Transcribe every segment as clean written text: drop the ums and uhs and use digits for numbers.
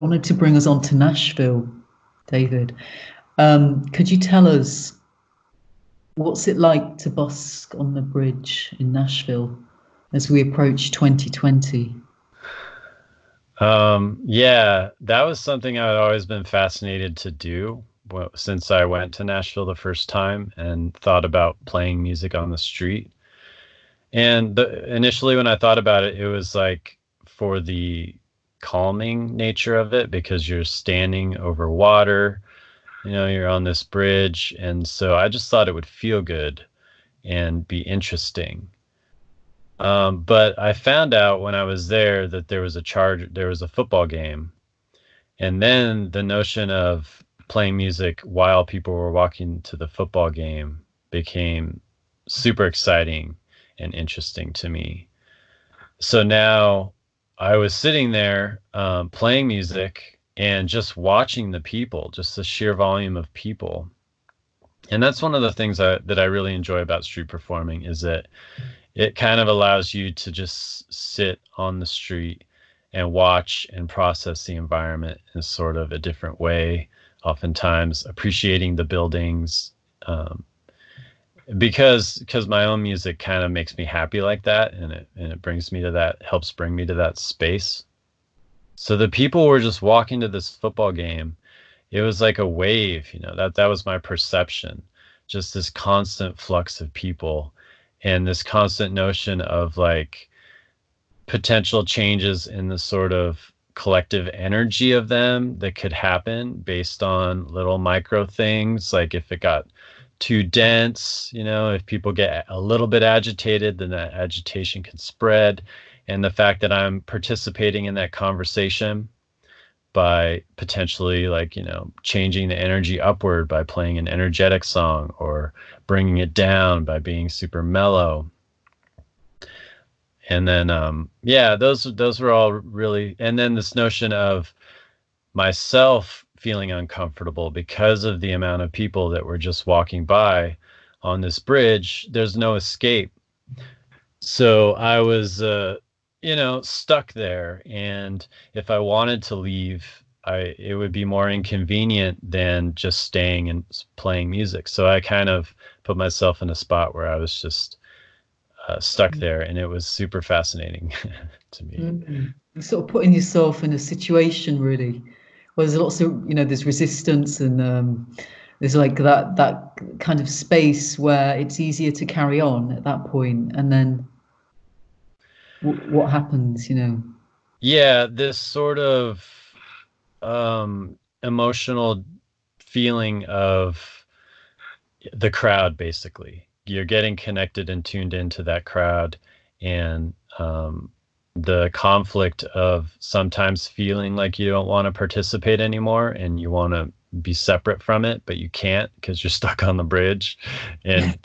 wanted to bring us on to Nashville, David. Could you tell us what's it like to busk on the bridge in Nashville as we approach 2020? Yeah, that was something I'd always been fascinated to do since I went to Nashville the first time and thought about playing music on the street. And initially, when I thought about it, it was like for the calming nature of it because you're standing over water, you're on this bridge. And so I just thought it would feel good and be interesting. But I found out when I was there that there was a football game. And then the notion of playing music while people were walking to the football game became super exciting and interesting to me. So now I was sitting there playing music and just watching the people, just the sheer volume of people. And that's one of the things that I really enjoy about street performing is that it kind of allows you to just sit on the street and watch and process the environment in sort of a different way, oftentimes appreciating the buildings, because my own music kind of makes me happy like that, and it brings me to that, helps bring me to that space. So the people were just walking to this football game. It was like a wave, that was my perception, just this constant flux of people and this constant notion of like potential changes in the sort of collective energy of them that could happen based on little micro things. Like if it got too dense, if people get a little bit agitated, then that agitation can spread. And the fact that I'm participating in that conversation by potentially changing the energy upward by playing an energetic song or bringing it down by being super mellow. And then yeah, those were all really, and then this notion of myself feeling uncomfortable because of the amount of people that were just walking by on this bridge. There's no escape. So I was stuck there, and if I wanted to leave, it would be more inconvenient than just staying and playing music. So I kind of put myself in a spot where I was just stuck there, and it was super fascinating to me. You're sort of putting yourself in a situation really where there's lots of, there's resistance and there's like that kind of space where it's easier to carry on at that point, and then what happens? Yeah, this sort of emotional feeling of the crowd, basically. You're getting connected and tuned into that crowd, and the conflict of sometimes feeling like you don't want to participate anymore and you want to be separate from it, but you can't because you're stuck on the bridge. And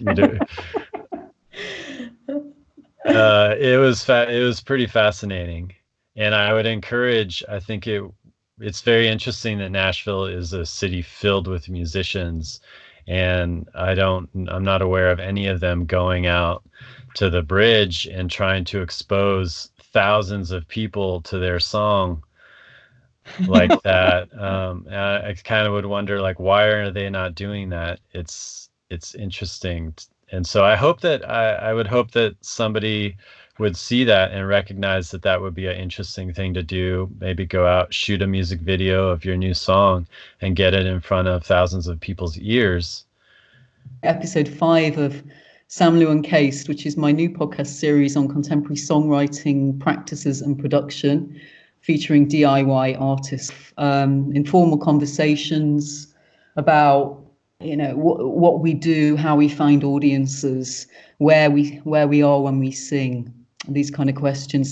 it was pretty fascinating. And I would encourage, I think it's very interesting that Nashville is a city filled with musicians, and I'm not aware of any of them going out to the bridge and trying to expose thousands of people to their song like that. I kind of would wonder, like, why are they not doing that? It's interesting. And so I would hope that somebody would see that and recognize that that would be an interesting thing to do. Maybe go out, shoot a music video of your new song and get it in front of thousands of people's ears. Episode 5 of Lou Uncased, which is my new podcast series on contemporary songwriting practices and production, featuring DIY artists, informal conversations about what we do, how we find audiences, where we are when we sing, these kind of questions.